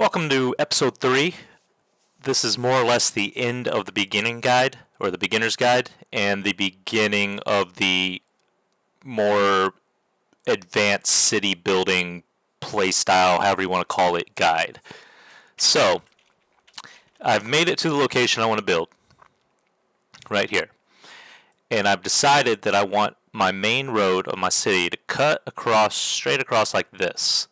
Welcome to episode 3. This is more or less the end of the beginning guide, or the beginner's guide, and the beginning of the more advanced city building playstyle, however you want to call it, guide. So, I've made it to the location I want to build, right here. And I've decided that I want my main road of my city to cut across, straight across like this.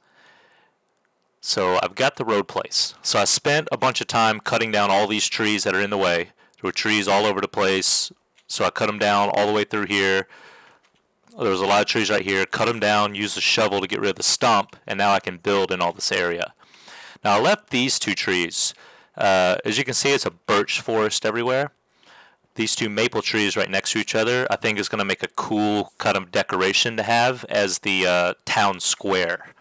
So I've got the road placed. So I spent a bunch of time cutting down all these trees that are in the way. There were trees all over the place. So I cut them down all the way through here. There was a lot of trees right here. Cut them down, used a shovel to get rid of the stump, and now I can build in all this area. Now I left these two trees. As you can see, it's a birch forest everywhere. These two maple trees right next to each other, I think is going to make a cool kind of decoration to have as the town square.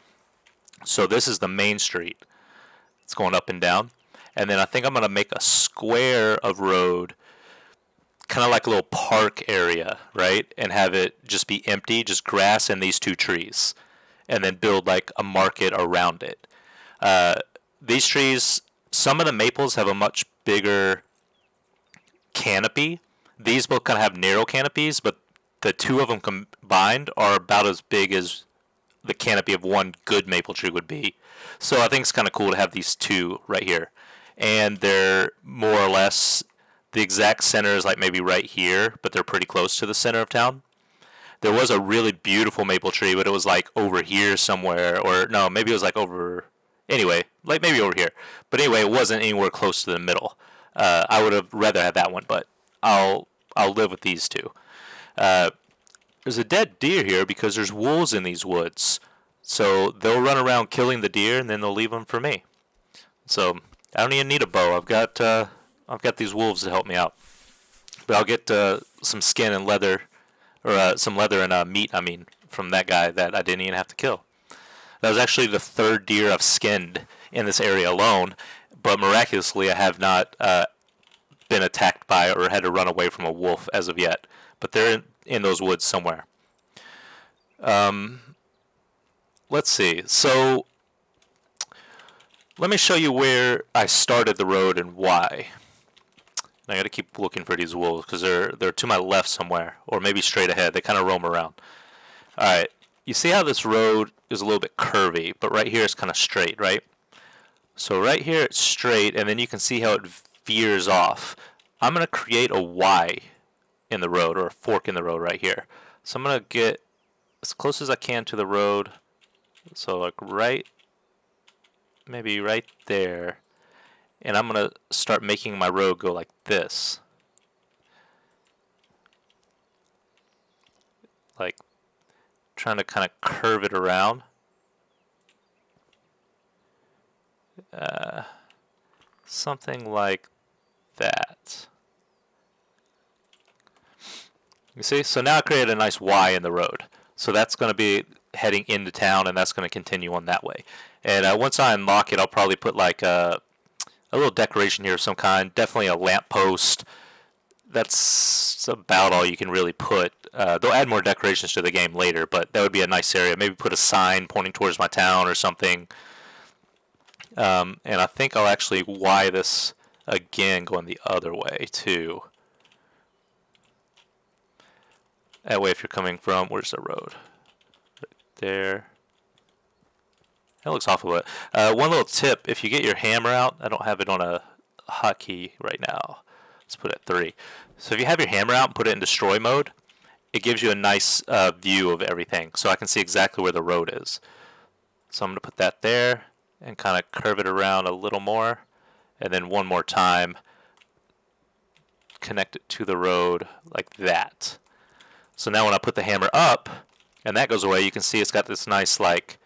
So this is the main street. It's going up and down. And then I think I'm going to make a square of road, kind of like a little park area, right? And have it just be empty, just grass and these two trees. And then build like a market around it. These trees, some of the maples have a much bigger canopy. These both kind of have narrow canopies, but the two of them combined are about as big as the canopy of one good maple tree would be. So I think it's kind of cool to have these two right here. And they're more or less, the exact center is like maybe right here, but they're pretty close to the center of town. There was a really beautiful maple tree, but it was like over here somewhere, or no, maybe it was like over, anyway, like maybe over here. But anyway, it wasn't anywhere close to the middle. I would have rather had that one, but I'll live with these two. There's a dead deer here because there's wolves in these woods. So they'll run around killing the deer and then they'll leave them for me. So I don't even need a bow. I've got these wolves to help me out. But I'll get some skin and leather, or some leather and meat, from that guy that I didn't even have to kill. That was actually the third deer I've skinned in this area alone. But miraculously, I have not been attacked by or had to run away from a wolf as of yet. But they're in those woods somewhere. Let's see. So let me show you where I started the road and why. And I got to keep looking for these wolves because they're to my left somewhere, or maybe straight ahead. They kind of roam around. All right. You see how this road is a little bit curvy, but right here it's kind of straight, right? So right here it's straight, and then you can see how it veers off. I'm going to create a Y in the road, or a fork in the road right here. So I'm going to get as close as I can to the road. So like maybe right there. And I'm going to start making my road go like this. Like trying to kind of curve it around. Something like that. You see? So now I created a nice Y in the road. So that's going to be heading into town, and that's going to continue on that way. And once I unlock it, I'll probably put like a little decoration here of some kind. Definitely a lamppost. That's about all you can really put. They'll add more decorations to the game later, but that would be a nice area. Maybe put a sign pointing towards my town or something. And I think I'll actually Y this again going the other way too. That way if you're coming from, where's the road? Right there. That looks awful. But one little tip, if you get your hammer out, I don't have it on a hotkey right now. Let's put it at 3. So if you have your hammer out and put it in destroy mode, it gives you a nice view of everything. So I can see exactly where the road is. So I'm going to put that there and kind of curve it around a little more. And then one more time, connect it to the road like that. So now when I put the hammer up, and that goes away, you can see it's got this nice, like,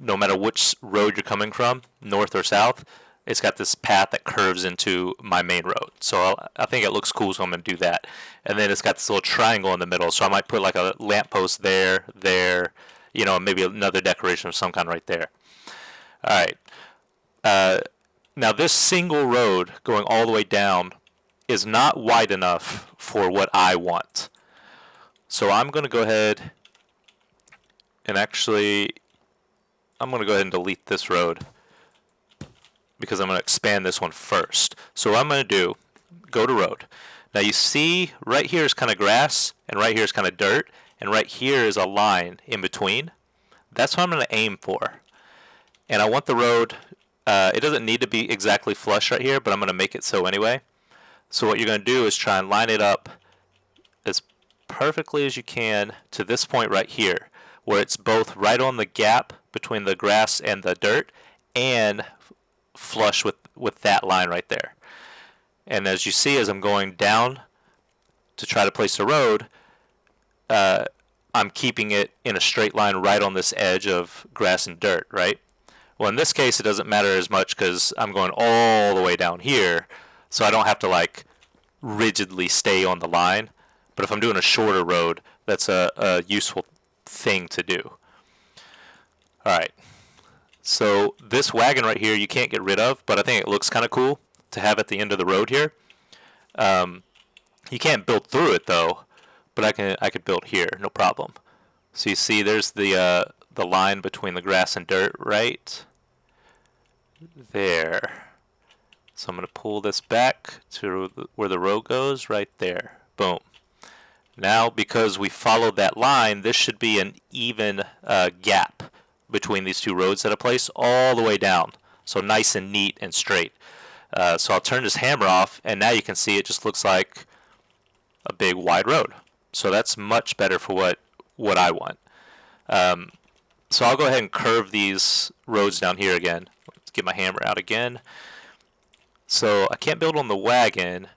no matter which road you're coming from, north or south, it's got this path that curves into my main road. So I think it looks cool, so I'm going to do that. And then it's got this little triangle in the middle, so I might put like a lamppost there, you know, maybe another decoration of some kind right there. All right. Now this single road going all the way down is not wide enough for what I want. So I'm going to go ahead and actually, I'm going to go ahead and delete this road because I'm going to expand this one first. So what I'm going to do, go to road. Now you see right here is kind of grass, and right here is kind of dirt, and right here is a line in between. That's what I'm going to aim for. And I want the road, it doesn't need to be exactly flush right here, but I'm going to make it so anyway. So what you're going to do is try and line it up as perfectly as you can to this point right here, where it's both right on the gap between the grass and the dirt and flush with that line right there. And as you see, as I'm going down to try to place the road, I'm keeping it in a straight line right on this edge of grass and dirt, right? Well, in this case, it doesn't matter as much because I'm going all the way down here, so I don't have to like rigidly stay on the line. But if I'm doing a shorter road, that's a useful thing to do. All right. So this wagon right here you can't get rid of, but I think it looks kind of cool to have at the end of the road here. You can't build through it though, but I could build here, no problem. So you see there's the line between the grass and dirt right there. So I'm going to pull this back to where the road goes, right there. Boom. Now, because we followed that line, this should be an even gap between these two roads that I place all the way down. So nice and neat and straight. So I'll turn this hammer off, and now you can see it just looks like a big wide road. So that's much better for what I want. So I'll go ahead and curve these roads down here again. Let's get my hammer out again. So I can't build on the wagon,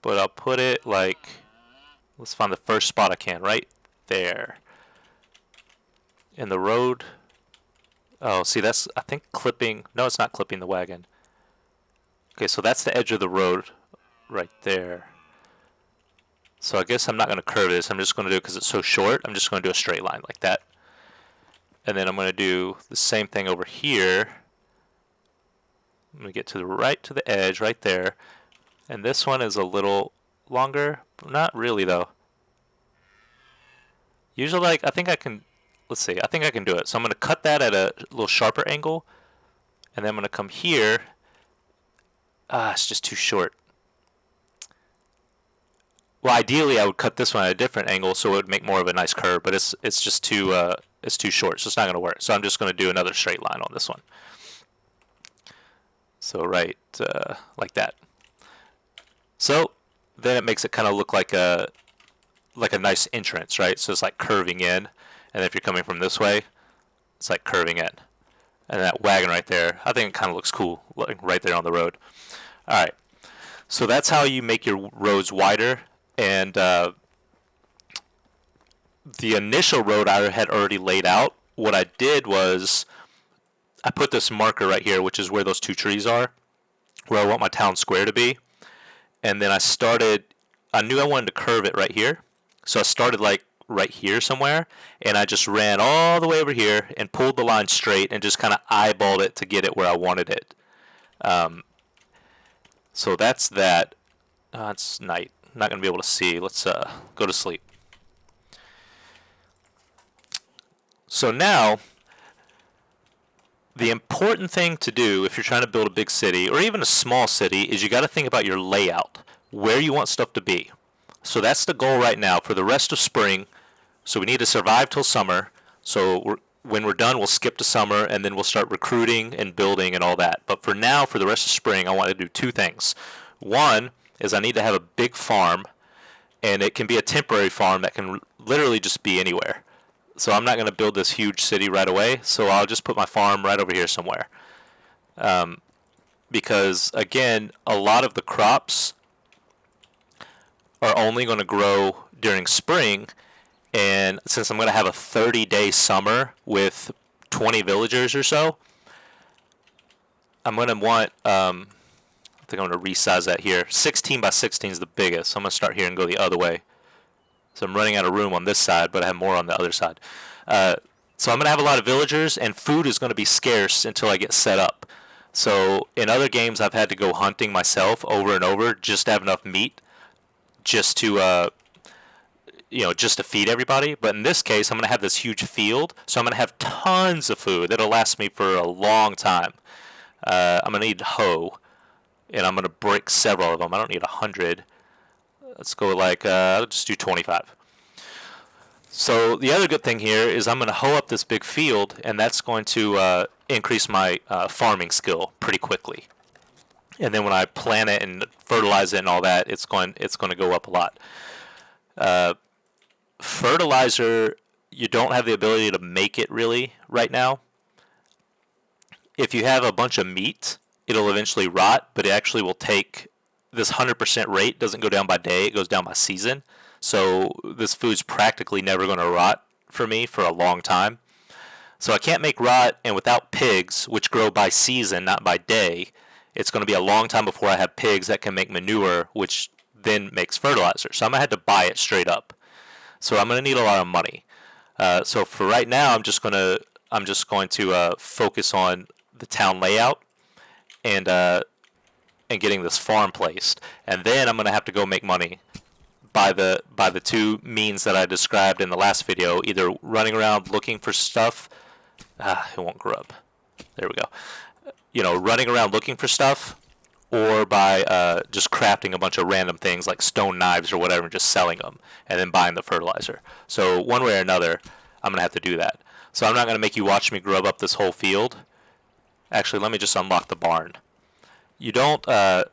but I'll put it like, let's find the first spot I can, right there. In the road. Oh, see, that's, I think, clipping. No, it's not clipping the wagon. Okay, so that's the edge of the road right there. So I guess I'm not going to curve this. I'm just going to do it because it's so short. I'm just going to do a straight line like that. And then I'm going to do the same thing over here. I'm going to get to the right to the edge right there. And this one is a little longer. Not really, though. Usually, like, I think I can, let's see, I think I can do it. So I'm going to cut that at a little sharper angle. And then I'm going to come here. It's just too short. Well, ideally, I would cut this one at a different angle so it would make more of a nice curve, but it's just too short, so it's not going to work. So I'm just going to do another straight line on this one. So right like that. So then it makes it kind of look like a nice entrance, right? So it's like curving in, and if you're coming from this way, it's like curving in. And that wagon right there, I think it kind of looks cool, like right there on the road. All right, so that's how you make your roads wider. And the initial road I had already laid out. What I did was I put this marker right here, which is where those two trees are, where I want my town square to be. And then I knew I wanted to curve it right here. So I started like right here somewhere, and I just ran all the way over here and pulled the line straight and just kind of eyeballed it to get it where I wanted it. So that's that. It's night. I'm not going to be able to see. Let's go to sleep. So now, the important thing to do if you're trying to build a big city, or even a small city, is you got to think about your layout, where you want stuff to be. So that's the goal right now for the rest of spring. So we need to survive till summer. So when we're done, we'll skip to summer, and then we'll start recruiting and building and all that. But for now, for the rest of spring, I want to do two things. One is I need to have a big farm, and it can be a temporary farm that can literally just be anywhere. So I'm not going to build this huge city right away, so I'll just put my farm right over here somewhere. Because, again, a lot of the crops are only going to grow during spring, and since I'm going to have a 30-day summer with 20 villagers or so, I'm going to want, I think I'm going to resize that here. 16 by 16 is the biggest, so I'm going to start here and go the other way. So I'm running out of room on this side, but I have more on the other side. So I'm going to have a lot of villagers, and food is going to be scarce until I get set up. So in other games, I've had to go hunting myself over and over just to have enough meat, just to just to feed everybody. But in this case, I'm going to have this huge field, so I'm going to have tons of food that'll last me for a long time. I'm going to need hoe, and I'm going to brick several of them. I don't need 100. Let's go like, I'll just do 25. So the other good thing here is I'm going to hoe up this big field, and that's going to increase my farming skill pretty quickly. And then when I plant it and fertilize it and all that, it's going to go up a lot. Fertilizer, you don't have the ability to make it really right now. If you have a bunch of meat, it'll eventually rot, but it actually will take this 100% rate doesn't go down by day, it goes down by season. So this food's practically never going to rot for me for a long time. So I can't make rot, and without pigs, which grow by season, not by day, it's going to be a long time before I have pigs that can make manure, which then makes fertilizer. So I'm going to have to buy it straight up. So I'm going to need a lot of money. So for right now, I'm just going to focus on the town layout and getting this farm placed, and then I'm going to have to go make money by the two means that I described in the last video, either running around looking for stuff. It won't grow up. There we go. Running around looking for stuff, or by just crafting a bunch of random things like stone knives or whatever and just selling them and then buying the fertilizer. So one way or another, I'm going to have to do that. So I'm not going to make you watch me grub up this whole field. Actually, let me just unlock the barn. You don't,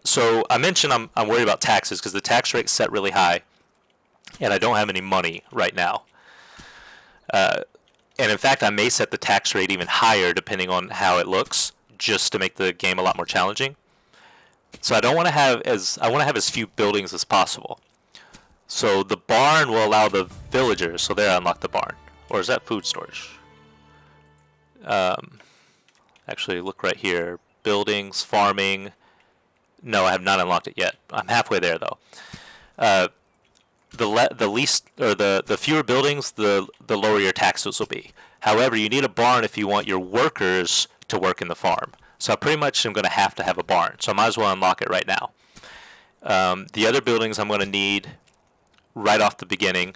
so I mentioned I'm worried about taxes because the tax rate's set really high and I don't have any money right now. And in fact, I may set the tax rate even higher depending on how it looks, just to make the game a lot more challenging. So I want to have as few buildings as possible. So the barn will allow the villagers, so there I unlock the barn. Or is that food storage? Actually, look right here. Buildings, farming. No, I have not unlocked it yet. I'm halfway there though. The fewer buildings, the lower your taxes will be. However, you need a barn if you want your workers to work in the farm. So I pretty much am going to have a barn. So I might as well unlock it right now. The other buildings I'm going to need right off the beginning.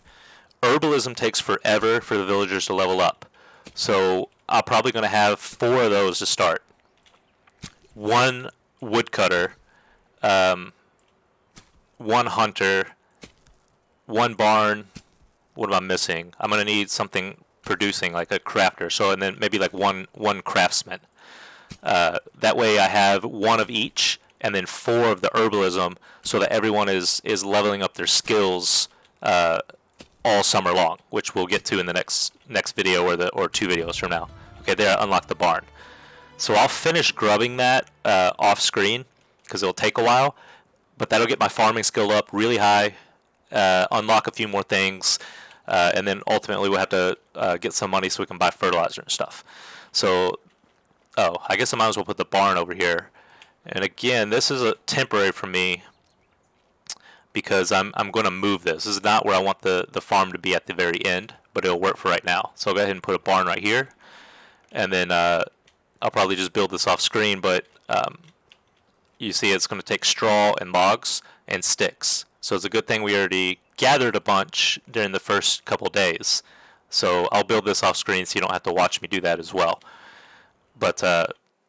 Herbalism takes forever for the villagers to level up. So I'm probably going to have 4 of those to start. 1 woodcutter, 1 hunter, 1 barn. What am I missing? I'm going to need something producing, like a crafter. So, and then maybe like one craftsman. That way I have 1 of each, and then 4 of the herbalism, so that everyone is leveling up their skills all summer long, which we'll get to in the next video or 2 videos from now. Okay, there I unlocked the barn. So I'll finish grubbing that off screen because it'll take a while, but that'll get my farming skill up really high, unlock a few more things, and then ultimately we'll have to get some money so we can buy fertilizer and stuff. So, I guess I might as well put the barn over here. And again, this is a temporary for me because I'm going to move this. This is not where I want the farm to be at the very end, but it'll work for right now. So I'll go ahead and put a barn right here, and then I'll probably just build this off screen, but you see it's going to take straw and logs and sticks. So it's a good thing we already gathered a bunch during the first couple days. So I'll build this off screen so you don't have to watch me do that as well. But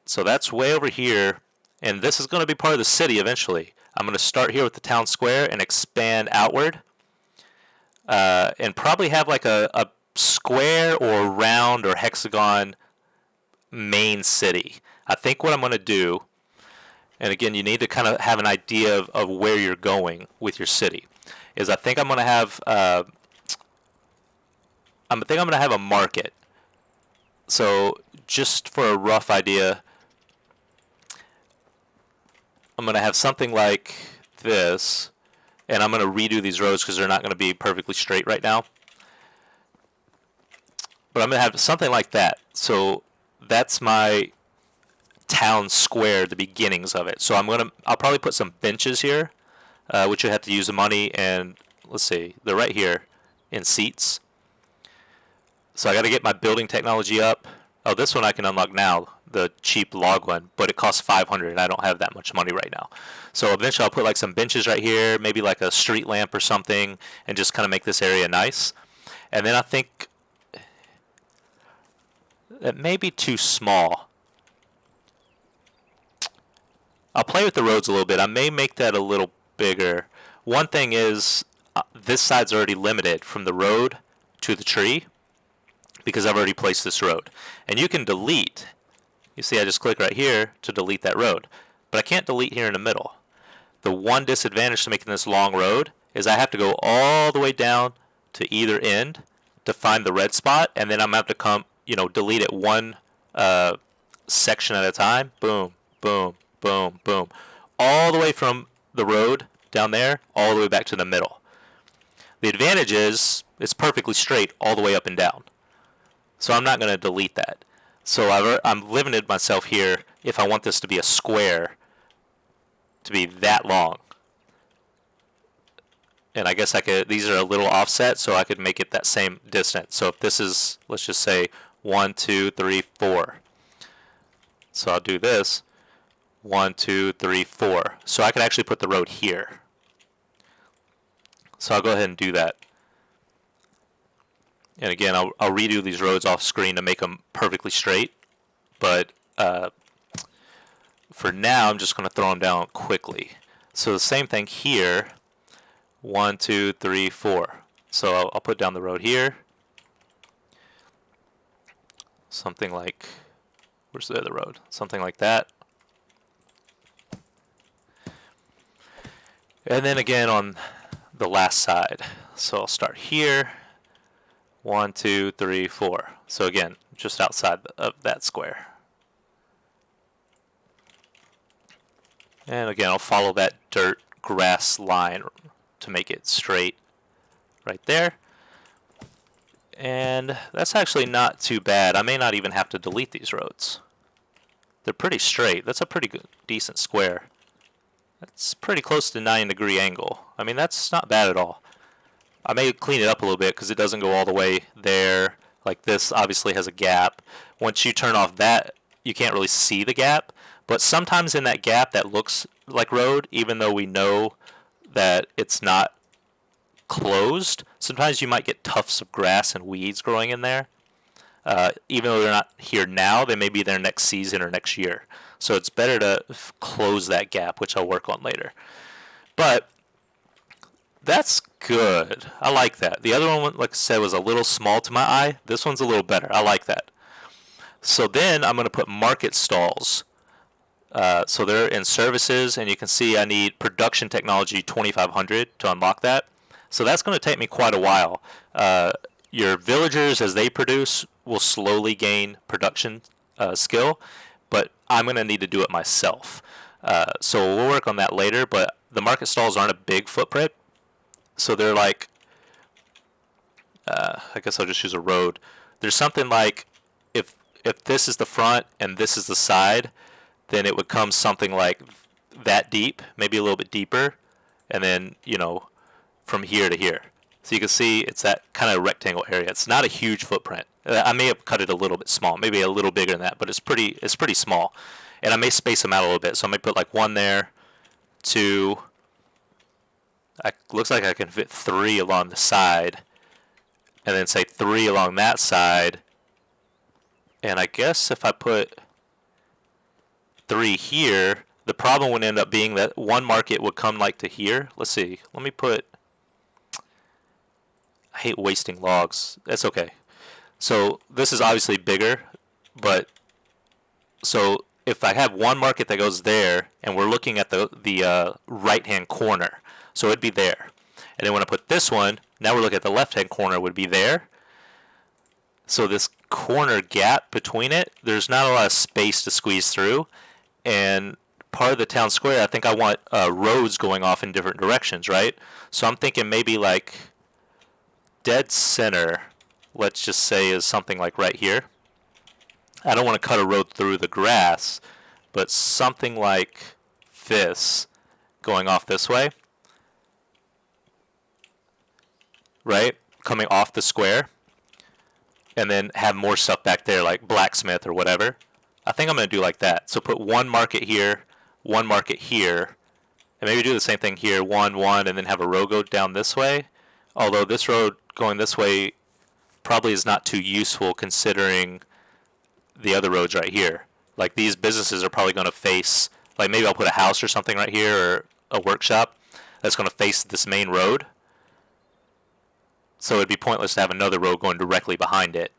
so that's way over here, and this is going to be part of the city eventually. I'm going to start here with the town square and expand outward, and probably have like a square or round or hexagon main city. I think what I'm going to do, and again, you need to kind of have an idea of where you're going with your city, is I think I'm going to have a market. So just for a rough idea, I'm going to have something like this, and I'm going to redo these roads because they're not going to be perfectly straight right now. But I'm going to have something like that. So that's my town square, the beginnings of it. So I'll probably put some benches here, which you have to use the money, and let's see, they're right here in seats. So I got to get my building technology up. Oh, this one I can unlock now, the cheap log one, but it costs 500 and I don't have that much money right now. So eventually I'll put like some benches right here, maybe like a street lamp or something, and just kind of make this area nice. And then I think it may be too small. I'll play with the roads a little bit. I may make that a little bigger. One thing is, this side's already limited from the road to the tree because I've already placed this road. And you can delete. You see I just click right here to delete that road. But I can't delete here in the middle. The one disadvantage to making this long road is I have to go all the way down to either end to find the red spot, and then I'm going to have to come, delete it one section at a time. Boom, boom, boom, boom. All the way from the road down there, all the way back to the middle. The advantage is it's perfectly straight all the way up and down. So I'm not going to delete that. So I'm limited myself here if I want this to be a square to be that long. And I guess these are a little offset, so I could make it that same distance. So if this is, let's just say 1, 2, 3, 4. So I'll do this, 1, 2, 3, 4. So I could actually put the road here. So I'll go ahead and do that. And again, I'll redo these roads off screen to make them perfectly straight. But for now, I'm just going to throw them down quickly. So the same thing here. 1, 2, 3, 4. So I'll put down the road here. Something like, where's the other road? Something like that. And then again on the last side. So I'll start here. 1, 2, 3, 4. So again, just outside of that square. And again, I'll follow that dirt grass line to make it straight right there. And that's actually not too bad. I may not even have to delete these roads. They're pretty straight. That's a pretty good, decent square. That's pretty close to 9-degree angle. I mean, that's not bad at all. I may clean it up a little bit because it doesn't go all the way there. Like this obviously has a gap. Once you turn off that, you can't really see the gap. But sometimes in that gap that looks like road, even though we know that it's not closed, sometimes you might get tufts of grass and weeds growing in there. Even though they're not here now, they may be there next season or next year. So it's better to close that gap, which I'll work on later. But that's good. I like that. The other one, like I said, was a little small to my eye. This one's a little better. I like that. So then I'm going to put market stalls. So they're in services, and you can see I need production technology 2500 to unlock that. So that's going to take me quite a while. Your villagers, as they produce, will slowly gain production skill, but I'm going to need to do it myself. So we'll work on that later, but the market stalls aren't a big footprint. So they're like, I guess I'll just use a road. There's something like, if this is the front and this is the side, then it would come something like that deep, maybe a little bit deeper, and then, from here to here. So you can see it's that kind of rectangle area. It's not a huge footprint. I may have cut it a little bit small, maybe a little bigger than that, but it's pretty small. And I may space them out a little bit. So I may put like 1 there, 2. Looks like I can fit 3 along the side, and then say 3 along that side. And I guess if I put 3 here, the problem would end up being that one market would come like to here. Let's see. Let me put... I hate wasting logs. That's okay. So this is obviously bigger, but so if I have one market that goes there, and we're looking at the right-hand corner, so it'd be there. And then when I put this one, now we're looking at the left-hand corner, would be there. So this corner gap between it, there's not a lot of space to squeeze through. And part of the town square, I think I want roads going off in different directions, right? So I'm thinking maybe like dead center, let's just say, is something like right here. I don't want to cut a road through the grass, but something like this going off this way, right? Coming off the square, and then have more stuff back there like blacksmith or whatever. I think I'm going to do like that. So put one market here, and maybe do the same thing here, 1, 1, and then have a road go down this way. Although this road going this way probably is not too useful considering the other roads right here. Like these businesses are probably going to face like maybe I'll put a house or something right here, or a workshop that's going to face this main road. So it'd be pointless to have another road going directly behind it.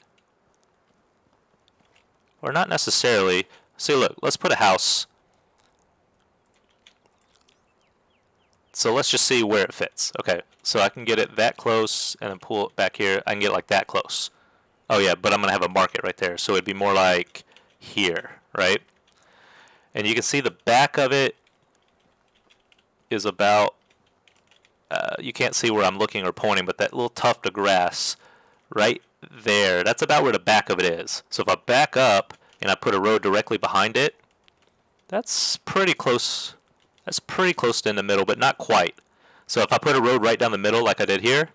Or not necessarily. See, look, let's put a house. So let's just see where it fits. Okay, so I can get it that close and then pull it back here. I can get it like that close. Oh yeah, but I'm going to have a market right there. So it'd be more like here, right? And you can see the back of it is about, you can't see where I'm looking or pointing, but that little tuft of grass right there, that's about where the back of it is. So if I back up and I put a road directly behind it, that's pretty close. That's pretty close to in the middle, but not quite. So if I put a road right down the middle like I did here,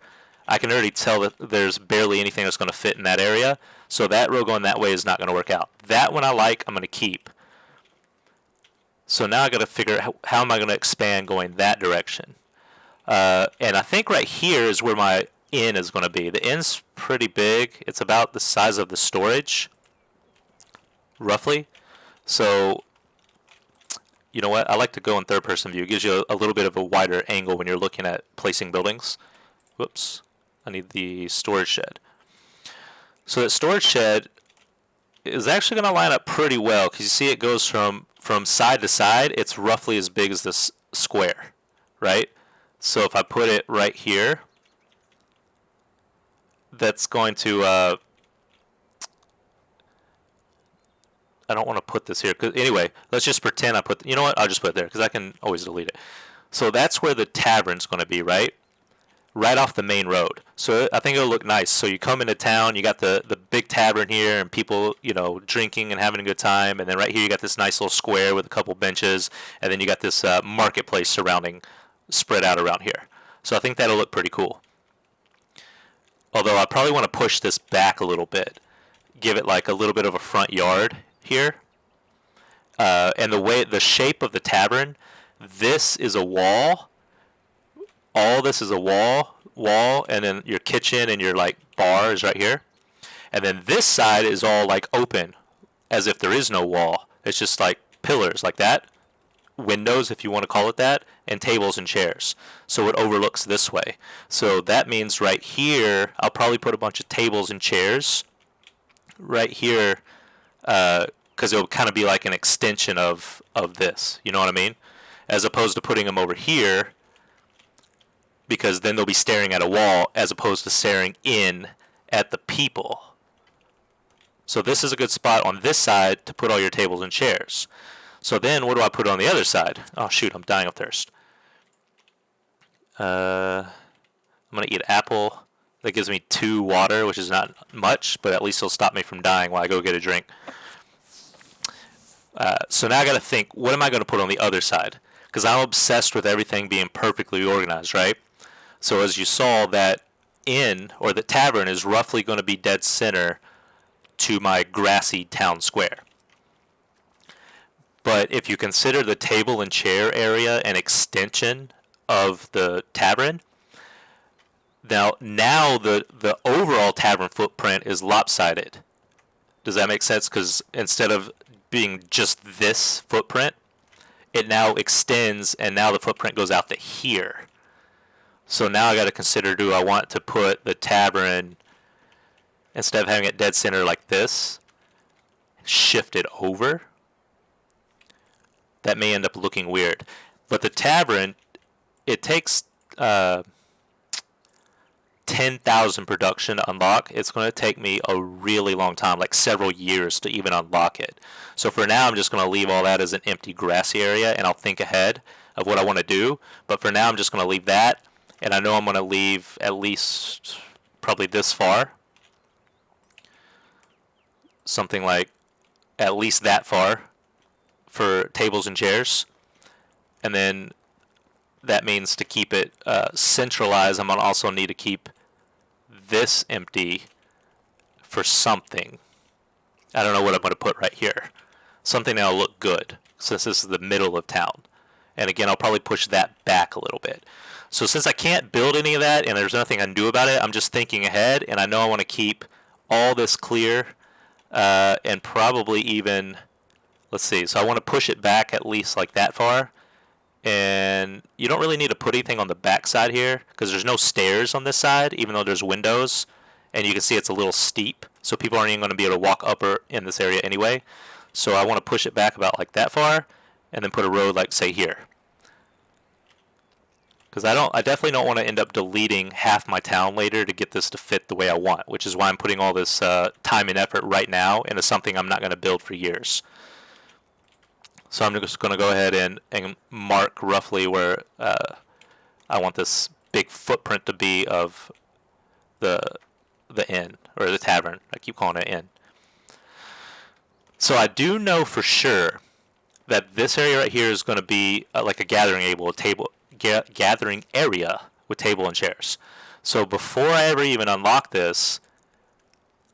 I can already tell that there's barely anything that's going to fit in that area. So that road going that way is not going to work out. That one I like, I'm going to keep. So now I got to figure out how am I going to expand going that direction. And I think right here is where my inn is going to be. The inn's pretty big. It's about the size of the storage, roughly. So, you know what? I like to go in third-person view. It gives you a little bit of a wider angle when you're looking at placing buildings. Whoops. I need the storage shed. So that storage shed is actually going to line up pretty well because you see it goes from side to side. It's roughly as big as this square, right? So if I put it right here, that's going to, I don't want to put this here. Anyway, let's just pretend I put, you know what, I'll just put it there because I can always delete it. So that's where the tavern's going to be, right? Right off the main road. So I think it'll look nice. So you come into town, you got the big tavern here and people, you know, drinking and having a good time. And then right here you got this nice little square with a couple benches. And then you got this marketplace surrounding, spread out around here. So I think that'll look pretty cool. Although I probably want to push this back a little bit. Give it like a little bit of a front yard here. And the shape of the tavern, this is a wall. All this is a wall, and then your kitchen and your like bar is right here. And then this side is all like open, as if there is no wall. It's just like pillars like that, windows if you want to call it that, and tables and chairs. So it overlooks this way. So that means right here, I'll probably put a bunch of tables and chairs right here, because it'll kind of be like an extension of this. You know what I mean? As opposed to putting them over here, because then they'll be staring at a wall as opposed to staring in at the people. So this is a good spot on this side to put all your tables and chairs. So then what do I put on the other side? Oh shoot, I'm dying of thirst. I'm going to eat an apple. That gives me 2 water, which is not much, but at least it'll stop me from dying while I go get a drink. So now I got to think, what am I going to put on the other side? Because I'm obsessed with everything being perfectly organized, right? So as you saw, that inn or the tavern is roughly going to be dead center to my grassy town square. But if you consider the table and chair area an extension of the tavern, now the overall tavern footprint is lopsided. Does that make sense? Because instead of being just this footprint, it now extends, and now the footprint goes out to here. So now I got to consider, do I want to put the tavern, instead of having it dead center like this, shift it over? That may end up looking weird. But the tavern, it takes 10,000 production to unlock. It's going to take me a really long time, like several years to even unlock it. So for now, I'm just going to leave all that as an empty grassy area, and I'll think ahead of what I want to do. But for now, I'm just going to leave that, and I know I'm going to leave at least probably this far. Something like at least that far for tables and chairs. And then that means to keep it centralized, I'm going to also need to keep this empty for something. I don't know what I'm going to put right here. Something that'll look good, since this is the middle of town. And again, I'll probably push that back a little bit. So since I can't build any of that and there's nothing I can do about it, I'm just thinking ahead, and I know I want to keep all this clear, and probably even, let's see. So I want to push it back at least like that far. And you don't really need to put anything on the back side here because there's no stairs on this side, even though there's windows. And you can see it's a little steep, so people aren't even going to be able to walk up or in this area anyway. So I want to push it back about like that far, and then put a road like say here. Because I definitely don't want to end up deleting half my town later to get this to fit the way I want, which is why I'm putting all this time and effort right now into something I'm not going to build for years. So I'm just going to go ahead and mark roughly where I want this big footprint to be of the inn, or the tavern. I keep calling it inn. So I do know for sure that this area right here is going to be like a gathering area with table and chairs. So before I ever even unlock this,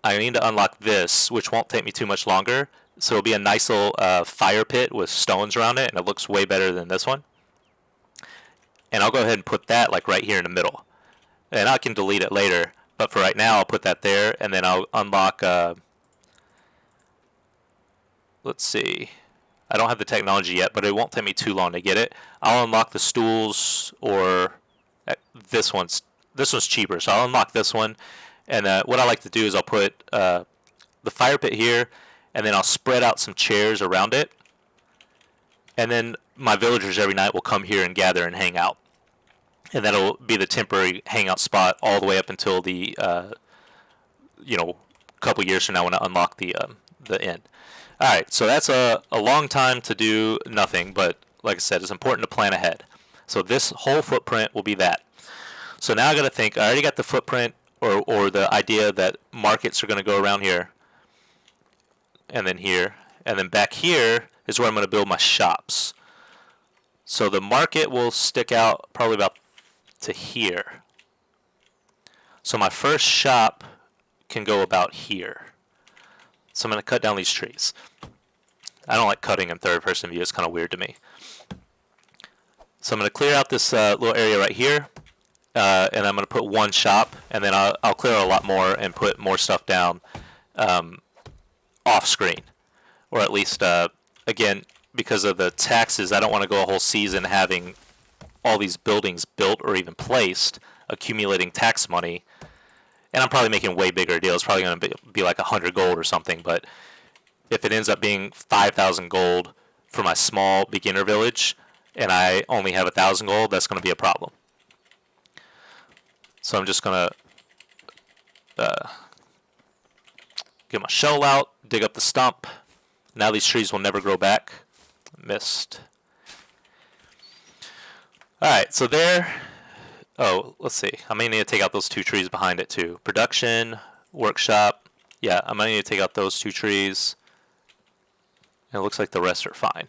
I need to unlock this, which won't take me too much longer. So it'll be a nice little fire pit with stones around it, and it looks way better than this one. And I'll go ahead and put that like right here in the middle. And I can delete it later, but for right now I'll put that there, and then I'll unlock, let's see, I don't have the technology yet, but it won't take me too long to get it. I'll unlock the stools, or this one's cheaper, so I'll unlock this one. And what I like to do is I'll put the fire pit here, and then I'll spread out some chairs around it. And then my villagers every night will come here and gather and hang out. And that'll be the temporary hangout spot all the way up until the, couple years from now when I unlock the inn. Alright, so that's a long time to do nothing, but like I said, it's important to plan ahead. So this whole footprint will be that. So now I got to think, I already got the footprint or the idea that markets are going to go around here, and then here, and then back here is where I'm going to build my shops. So the market will stick out probably about to here. So my first shop can go about here. So I'm going to cut down these trees. I don't like cutting in third person view, it's kind of weird to me. So I'm going to clear out this little area right here, and I'm going to put one shop, and then I'll clear a lot more and put more stuff down off screen. Or at least, again, because of the taxes, I don't want to go a whole season having all these buildings built or even placed, accumulating tax money. And I'm probably making way bigger deals. It's probably going to be like 100 gold or something. But if it ends up being 5,000 gold for my small beginner village, and I only have 1,000 gold, that's going to be a problem. So I'm just going to get my shovel out, dig up the stump. Now these trees will never grow back. Missed. Alright, so there. Oh, let's see. I may need to take out those two trees behind it too. Production, workshop. Yeah, I might need to take out those two trees. And it looks like the rest are fine.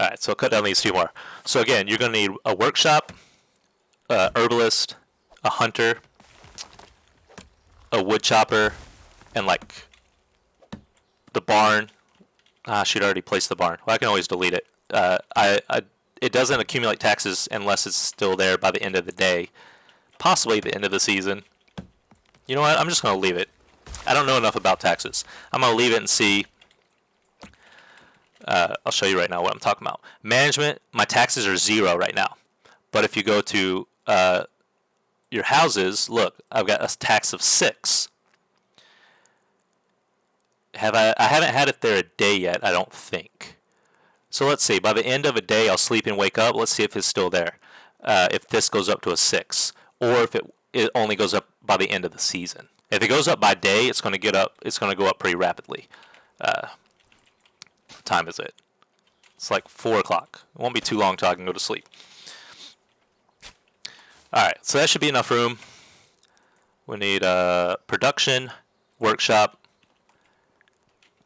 Alright, so I'll cut down these two more. So again, you're going to need a workshop, a herbalist, a hunter, a wood chopper, and like the barn. I should already place the barn. Well, I can always delete it. It doesn't accumulate taxes unless it's still there by the end of the day, possibly the end of the season. You know what? I'm just going to leave it. I don't know enough about taxes. I'm going to leave it and see. I'll show you right now what I'm talking about. Management, my taxes are 0 right now. But if you go to your houses, look, I've got a tax of 6. I haven't had it there a day yet, I don't think. So let's see, by the end of a day I'll sleep and wake up. Let's see if it's still there. If this goes up to a 6, or if it only goes up by the end of the season. If it goes up by day, it's going to go up pretty rapidly. What time is it? It's like 4 o'clock. It won't be too long till I can go to sleep. Alright, so that should be enough room. We need production, workshop,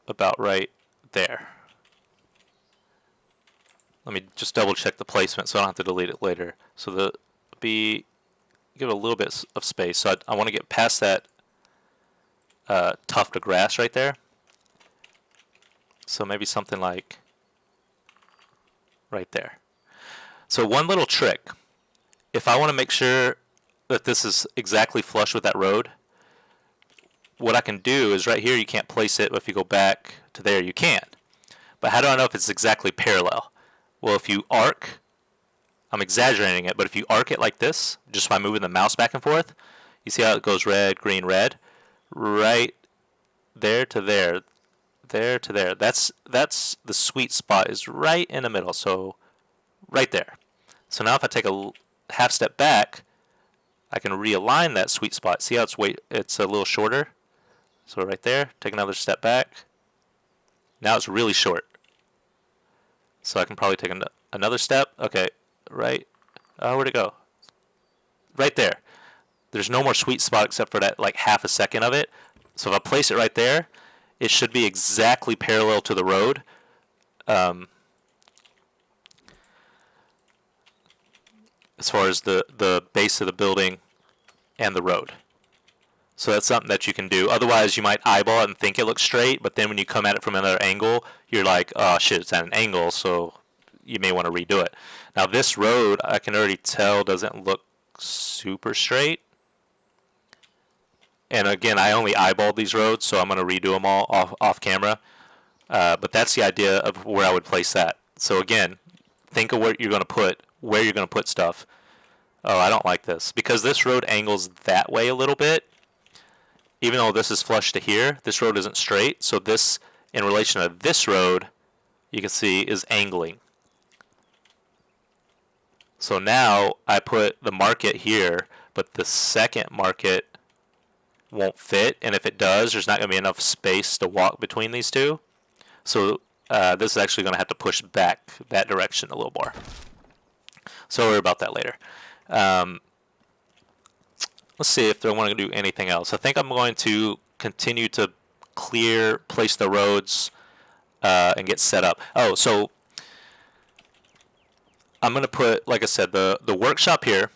about right there. Let me just double check the placement so I don't have to delete it later. So give it a little bit of space. So I want to get past that tuft of grass right there. So maybe something like right there. So one little trick. If I want to make sure that this is exactly flush with that road, what I can do is right here you can't place it, but if you go back to there, you can. But how do I know if it's exactly parallel? Well, if you arc, I'm exaggerating it, but if you arc it like this, just by moving the mouse back and forth, you see how it goes red, green, red? Right there to there, there to there. That's the sweet spot is right in the middle, so right there. So now if I take a half step back, I can realign that sweet spot. See how it's a little shorter? So right there, take another step back. Now it's really short. So I can probably take another step. Okay, right. Where'd it go? Right there. There's no more sweet spot except for that like half a second of it. So if I place it right there, it should be exactly parallel to the road. As far as the base of the building and the road. So that's something that you can do. Otherwise, you might eyeball it and think it looks straight, but then when you come at it from another angle, you're like, oh shit, it's at an angle, so you may want to redo it. Now this road, I can already tell doesn't look super straight. And again, I only eyeballed these roads, so I'm going to redo them all off camera. But that's the idea of where I would place that. So again, think of where you're going to put stuff. Oh, I don't like this. Because this road angles that way a little bit, even though this is flush to here, this road isn't straight. So this, in relation to this road, you can see is angling. So now I put the market here, but the second market won't fit. And if it does, there's not going to be enough space to walk between these two. So this is actually going to have to push back that direction a little more. So we'll worry about that later. Let's see if I want to do anything else. I think I'm going to continue to place the roads and get set up. Oh, so I'm going to put, like I said, the workshop here.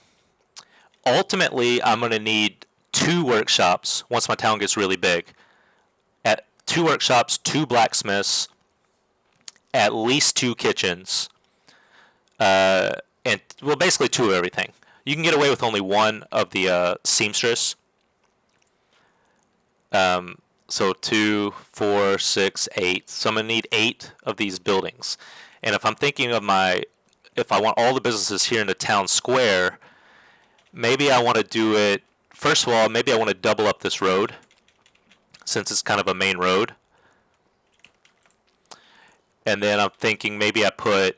Ultimately, I'm going to need 2 workshops once my town gets really big. At 2 workshops, 2 blacksmiths, at least 2 kitchens, and well, basically 2 of everything. You can get away with only 1 of the seamstress. So 2, 4, 6, 8. So I'm going to need 8 of these buildings. And if I'm thinking of if I want all the businesses here in the town square, maybe I want to do it, first of all, maybe I want to double up this road, since it's kind of a main road. And then I'm thinking maybe I put,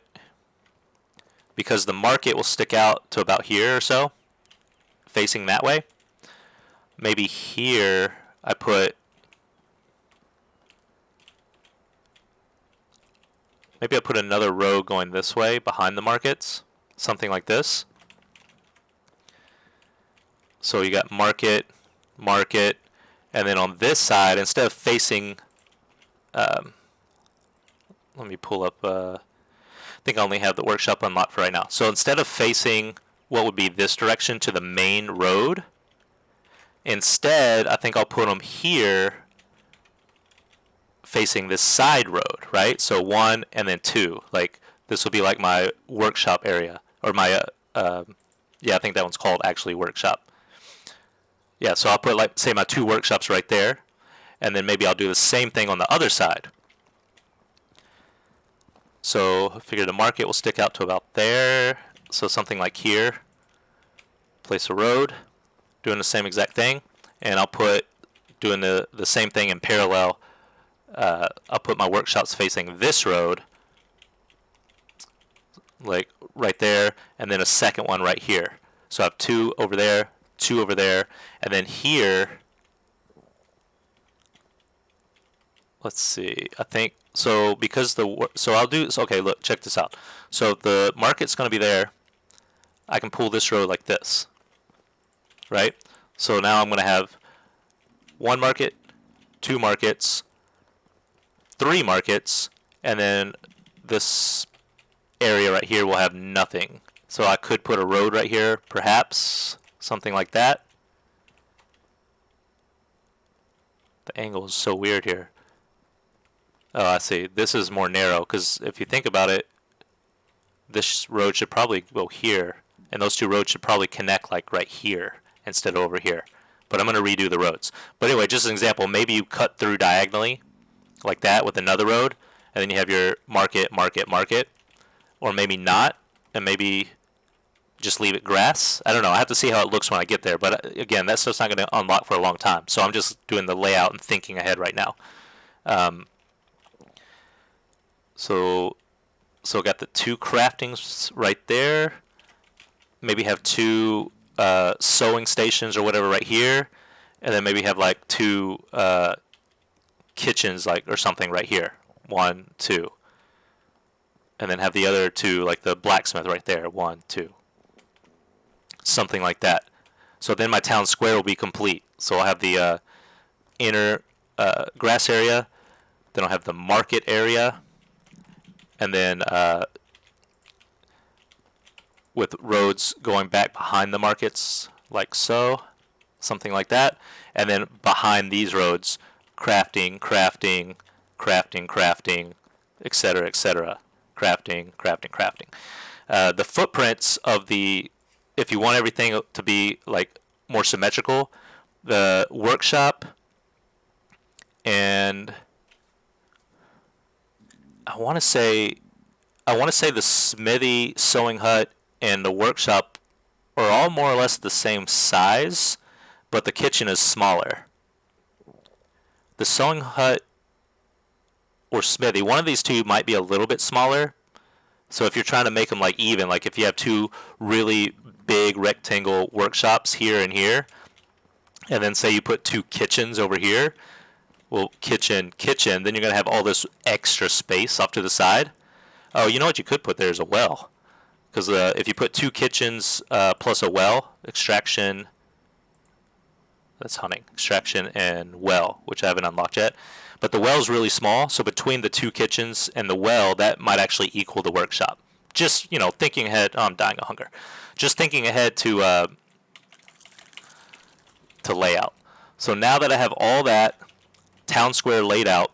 because the market will stick out to about here or so, facing that way. Maybe here I put, another road going this way behind the markets, something like this. So you got market, and then on this side, instead of facing, let me pull up, I think I only have the workshop unlocked for right now. So instead of facing what would be this direction to the main road, instead I think I'll put them here facing this side road, right? So 1 and then 2. Like this will be like my workshop area, or my, yeah, I think that one's called actually workshop. Yeah, so I'll put, like, say my 2 workshops right there, and then maybe I'll do the same thing on the other side. So I figure the market will stick out to about there. So something like here. Place a road, doing the same exact thing, and I'll put, doing the same thing in parallel, I'll put my workshops facing this road, like right there, and then a second one right here. So I have 2 over there, 2 over there, and then here, let's see, I think, so because okay, look, check this out. So the market's going to be there. I can pull this road like this, right? So now I'm going to have 1 market, 2 markets, 3 markets, and then this area right here will have nothing. So I could put a road right here, perhaps, something like that. The angle is so weird here. Oh, I see. This is more narrow, because if you think about it, this road should probably go here, and those 2 roads should probably connect like right here instead of over here. But I'm going to redo the roads. But anyway, just an example, maybe you cut through diagonally like that with another road, and then you have your market, market, market, or maybe not, and maybe just leave it grass. I don't know. I have to see how it looks when I get there. But again, that stuff's not going to unlock for a long time. So I'm just doing the layout and thinking ahead right now. Um, so got the 2 craftings right there. Maybe have 2 sewing stations or whatever right here, and then maybe have like 2 kitchens or something right here. 1, 2, and then have the other 2 like the blacksmith right there. 1, 2. Something like that. So then my town square will be complete. So I'll have the inner grass area, then I'll have the market area, and then with roads going back behind the markets, like so, something like that, and then behind these roads, crafting, crafting, crafting, crafting, etc., etc., crafting, crafting, crafting. The footprints of if you want everything to be like more symmetrical, the workshop and I want to say the smithy, sewing hut, and the workshop are all more or less the same size, but the kitchen is smaller. The sewing hut or smithy, one of these 2 might be a little bit smaller. So if you're trying to make them like even, like if you have 2 really big rectangle workshops here and here, and then say you put 2 kitchens over here, well, kitchen, kitchen, then you're going to have all this extra space off to the side. Oh, you know what you could put there is a well. Because if you put 2 kitchens plus a well, extraction, that's hunting, extraction and well, which I haven't unlocked yet. But the well is really small, so between the 2 kitchens and the well, that might actually equal the workshop. Just, thinking ahead. Oh, I'm dying of hunger. Just thinking ahead to layout. So now that I have all that town square laid out,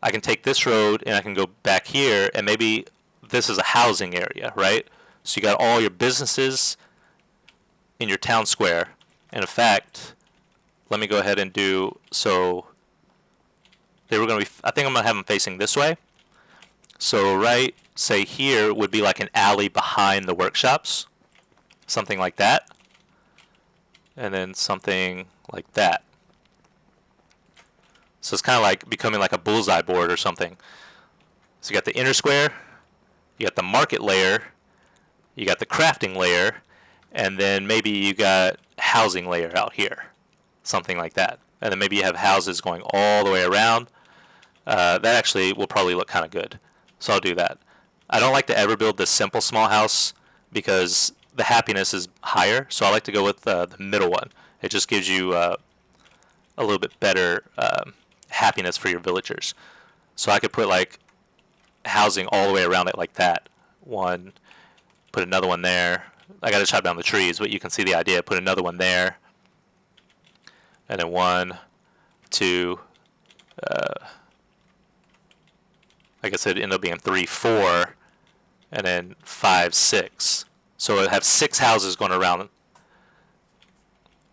I can take this road and I can go back here, and maybe this is a housing area, right? So you got all your businesses in your town square. And in fact, let me go ahead and do, so they were going to be, I think I'm going to have them facing this way. So right, say here would be like an alley behind the workshops, something like that. And then something like that. So it's kind of like becoming like a bullseye board or something. So you got the inner square, you got the market layer, you got the crafting layer, and then maybe you got housing layer out here, something like that. And then maybe you have houses going all the way around. That actually will probably look kind of good. So I'll do that. I don't like to ever build this simple small house because the happiness is higher. So I like to go with the middle one. It just gives you a little bit better happiness for your villagers. So I could put like housing all the way around it like that. One, put another one there. I got to chop down the trees, but you can see the idea. Put another one there. And then 1, 2, I guess it'd end up being 3, 4, and then 5, 6. So it'd have 6 houses going around,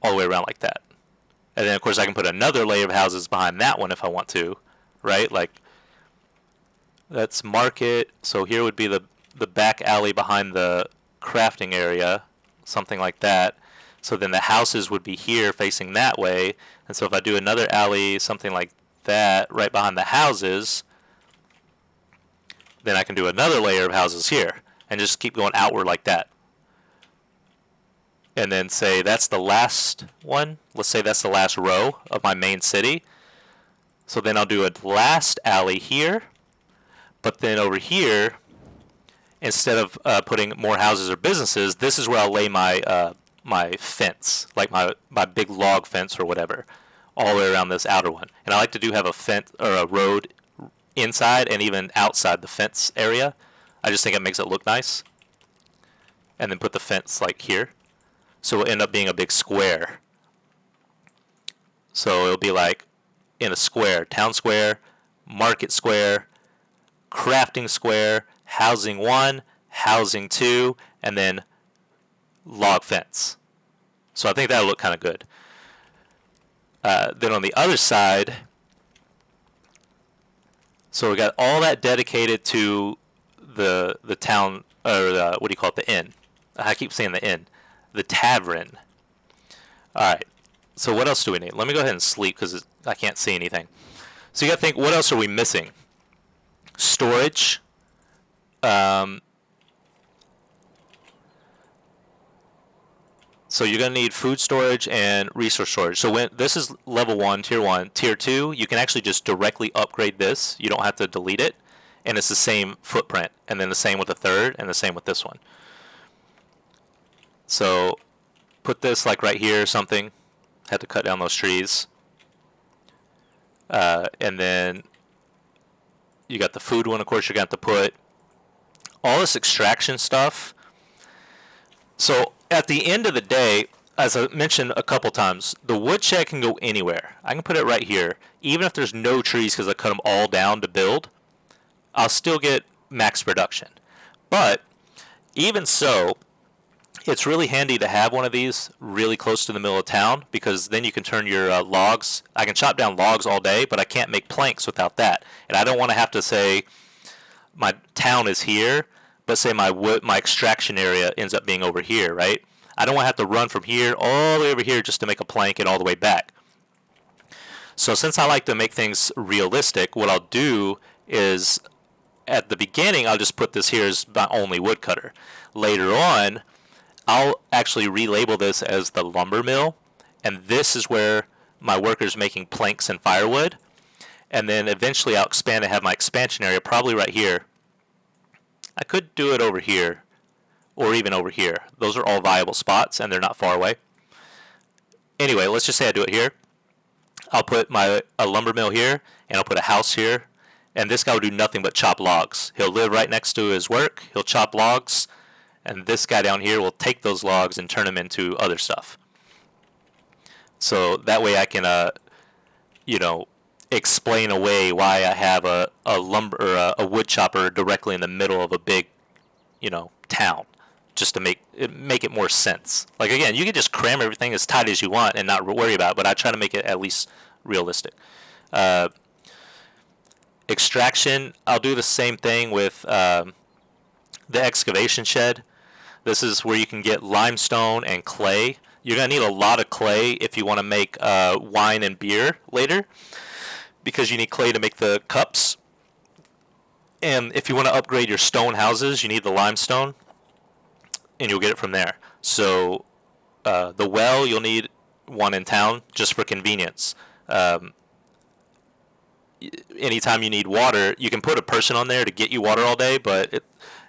all the way around like that. And then, of course, I can put another layer of houses behind that one if I want to, right? Like, that's market. So here would be the back alley behind the crafting area, something like that. So then the houses would be here facing that way. And so if I do another alley, something like that, right behind the houses, then I can do another layer of houses here and just keep going outward like that. And then say that's the last one. Let's say that's the last row of my main city. So then I'll do a last alley here. But then over here, instead of putting more houses or businesses, this is where I'll lay my my fence, like my big log fence or whatever, all the way around this outer one. And I like to have a fence or a road inside and even outside the fence area. I just think it makes it look nice. And then put the fence like here. So it'll end up being a big square. So it'll be like in a square, town square, market square, crafting square, housing 1, housing 2, and then log fence. So I think that'll look kind of good. Then on the other side, So we got all that dedicated to the town, or what do you call it, the inn. I keep saying the inn. The tavern. Alright, so what else do we need? Let me go ahead and sleep because I can't see anything. So you got to think, what else are we missing? Storage. Um, so you're going to need food storage and resource storage. So when this is level 1, tier 1. Tier 2, you can actually just directly upgrade this. You don't have to delete it. And it's the same footprint. And then the same with the third, and the same with this one. So put this like right here or something. Had to cut down those trees. And then you got the food one, of course, you're going to have to put all this extraction stuff. So at the end of the day, as I mentioned a couple times, the woodshed can go anywhere. I can put it right here. Even if there's no trees because I cut them all down to build, I'll still get max production. But even so, it's really handy to have one of these really close to the middle of town, because then you can turn your logs. I can chop down logs all day, but I can't make planks without that. And I don't want to have to say my town is here, but say my extraction area ends up being over here, right? I don't want to have to run from here all the way over here just to make a plank and all the way back. So since I like to make things realistic, what I'll do is at the beginning, I'll just put this here as my only woodcutter. Later on, I'll actually relabel this as the lumber mill, and this is where my workers making planks and firewood. And then eventually I'll expand and have my expansion area probably right here. I could do it over here, or even over here. Those are all viable spots, and they're not far away. Anyway, let's just say I do it here. I'll put a lumber mill here, and I'll put a house here, and this guy will do nothing but chop logs. He'll live right next to his work, he'll chop logs, and this guy down here will take those logs and turn them into other stuff. So that way I can, explain away why I have a lumber or a wood chopper directly in the middle of a big, town, just to make it more sense. Like again, you can just cram everything as tight as you want and not worry about it, but I try to make it at least realistic. Extraction, I'll do the same thing with the excavation shed. This is where you can get limestone and clay. You're going to need a lot of clay if you want to make wine and beer later, because you need clay to make the cups. And if you want to upgrade your stone houses, you need the limestone, and you'll get it from there. So the well, you'll need one in town just for convenience. Anytime you need water, you can put a person on there to get you water all day, but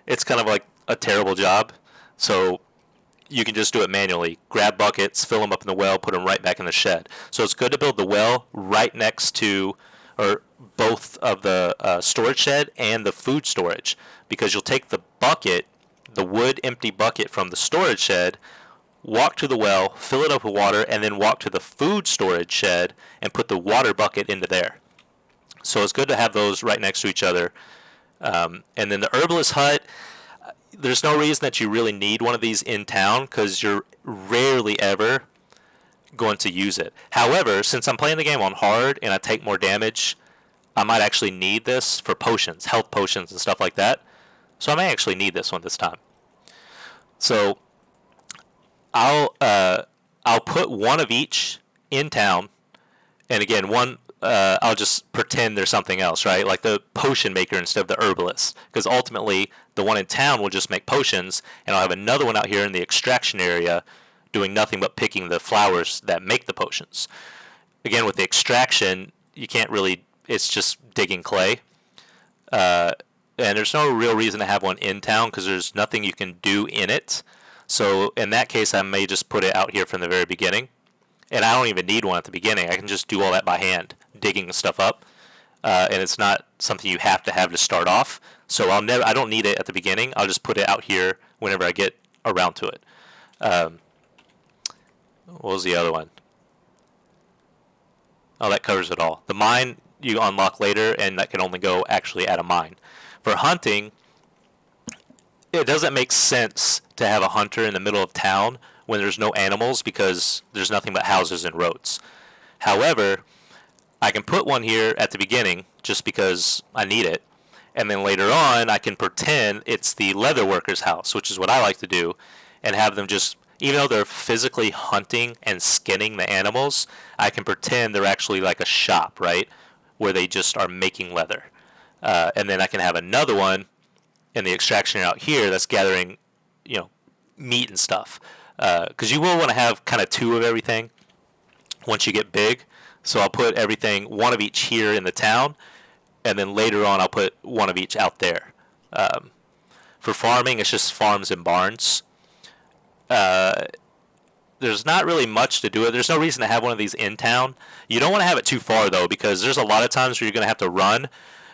it's kind of like a terrible job. So you can just do it manually. Grab buckets, fill them up in the well, put them right back in the shed. So it's good to build the well right next to, or both of the storage shed and the food storage, because you'll take the bucket, the wood empty bucket from the storage shed, walk to the well, fill it up with water, and then walk to the food storage shed and put the water bucket into there. So it's good to have those right next to each other. And then the herbalist hut, there's no reason that you really need one of these in town, because you're rarely ever going to use it. However, since I'm playing the game on hard and I take more damage, I might actually need this for potions, health potions and stuff like that. So I may actually need this one this time. So I'll put one of each in town, and again, one I'll just pretend there's something else, right? Like the potion maker instead of the herbalist, because ultimately the one in town will just make potions, and I'll have another one out here in the extraction area doing nothing but picking the flowers that make the potions. Again, with the extraction, you can't really, it's just digging clay. And there's no real reason to have one in town because there's nothing you can do in it. So in that case, I may just put it out here from the very beginning. And I don't even need one at the beginning. I can just do all that by hand, digging stuff up. And it's not something you have to start off. So I don't need it at the beginning. I'll just put it out here whenever I get around to it. What was the other one? Oh, that covers it all. The mine you unlock later, and that can only go actually at a mine. For hunting, it doesn't make sense to have a hunter in the middle of town when there's no animals, because there's nothing but houses and roads. However, I can put one here at the beginning just because I need it. And then later on, I can pretend it's the leather worker's house, which is what I like to do, and have them just, even though they're physically hunting and skinning the animals, I can pretend they're actually like a shop, right? Where they just are making leather. And then I can have another one in the extraction out here that's gathering, meat and stuff. Because you will want to have kind of two of everything once you get big. So I'll put everything, one of each here in the town, and then later on I'll put one of each out there. For farming, it's just farms and barns. There's not really much to do it. There's no reason to have one of these in town. You don't want to have it too far, though, because there's a lot of times where you're going to have to run.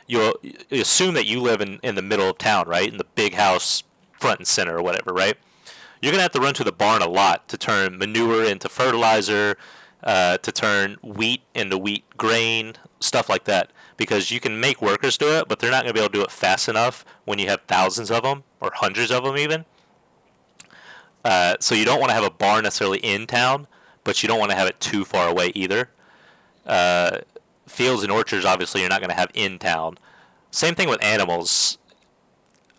You assume that you live in the middle of town, right? In the big house, front and center or whatever, right? You're going to have to run to the barn a lot to turn manure into fertilizer, to turn wheat into wheat grain, stuff like that. Because you can make workers do it, but they're not going to be able to do it fast enough when you have thousands of them, or hundreds of them even. So you don't want to have a barn necessarily in town, but you don't want to have it too far away either. Fields and orchards, obviously, you're not going to have in town. Same thing with animals.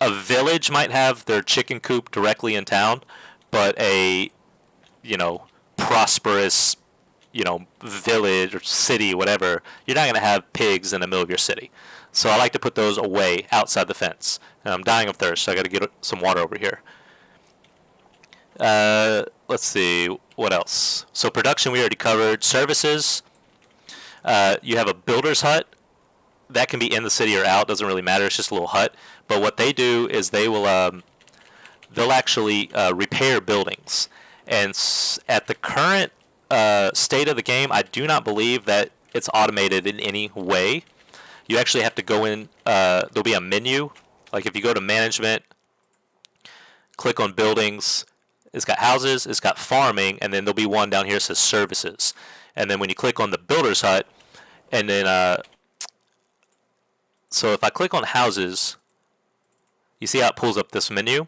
A village might have their chicken coop directly in town, but a, prosperous, village or city, whatever, you're not going to have pigs in the middle of your city. So I like to put those away outside the fence. And I'm dying of thirst, so I got to get some water over here. Let's see, what else? So production we already covered. Services, you have a builder's hut. That can be in the city or out, doesn't really matter, it's just a little hut. But what they do is they'll actually repair buildings. And at the current state of the game, I do not believe that it's automated in any way. You actually have to go in, there'll be a menu. Like if you go to management, click on buildings, it's got houses, it's got farming, and then there'll be one down here that says services. And then when you click on the builder's hut, and then, so if I click on houses, you see how it pulls up this menu?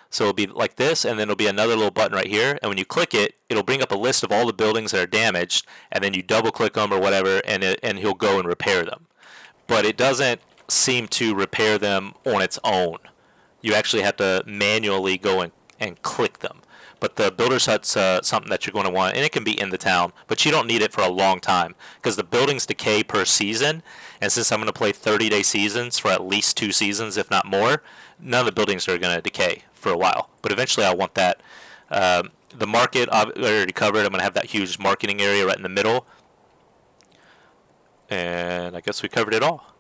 So it'll be like this, and then it'll be another little button right here. And when you click it, it'll bring up a list of all the buildings that are damaged, and then you double click them or whatever, and he'll go and repair them. But it doesn't seem to repair them on its own. You actually have to manually go and click them. But the builder's hut's something that you're going to want, and it can be in the town, but you don't need it for a long time because the buildings decay per season, and since I'm going to play 30-day seasons for at least 2 seasons, if not more, none of the buildings are going to decay for a while. But eventually I want that. The market, I already covered. I'm going to have that huge marketing area right in the middle, and I guess we covered it all.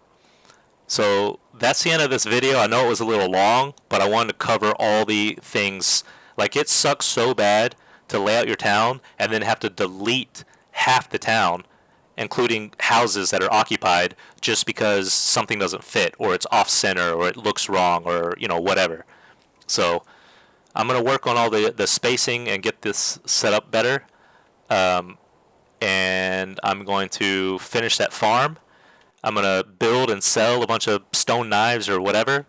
So that's the end of this video. I know it was a little long, but I wanted to cover all the things. Like, it sucks so bad to lay out your town and then have to delete half the town, including houses that are occupied, just because something doesn't fit, or it's off-center, or it looks wrong, or, whatever. So I'm going to work on all the spacing and get this set up better. And I'm going to finish that farm. I'm going to build and sell a bunch of stone knives or whatever,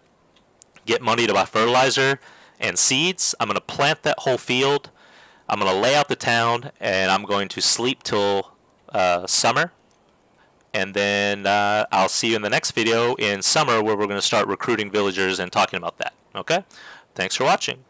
get money to buy fertilizer and seeds. I'm going to plant that whole field. I'm going to lay out the town, and I'm going to sleep till summer. And then I'll see you in the next video in summer, where we're going to start recruiting villagers and talking about that. Okay? Thanks for watching.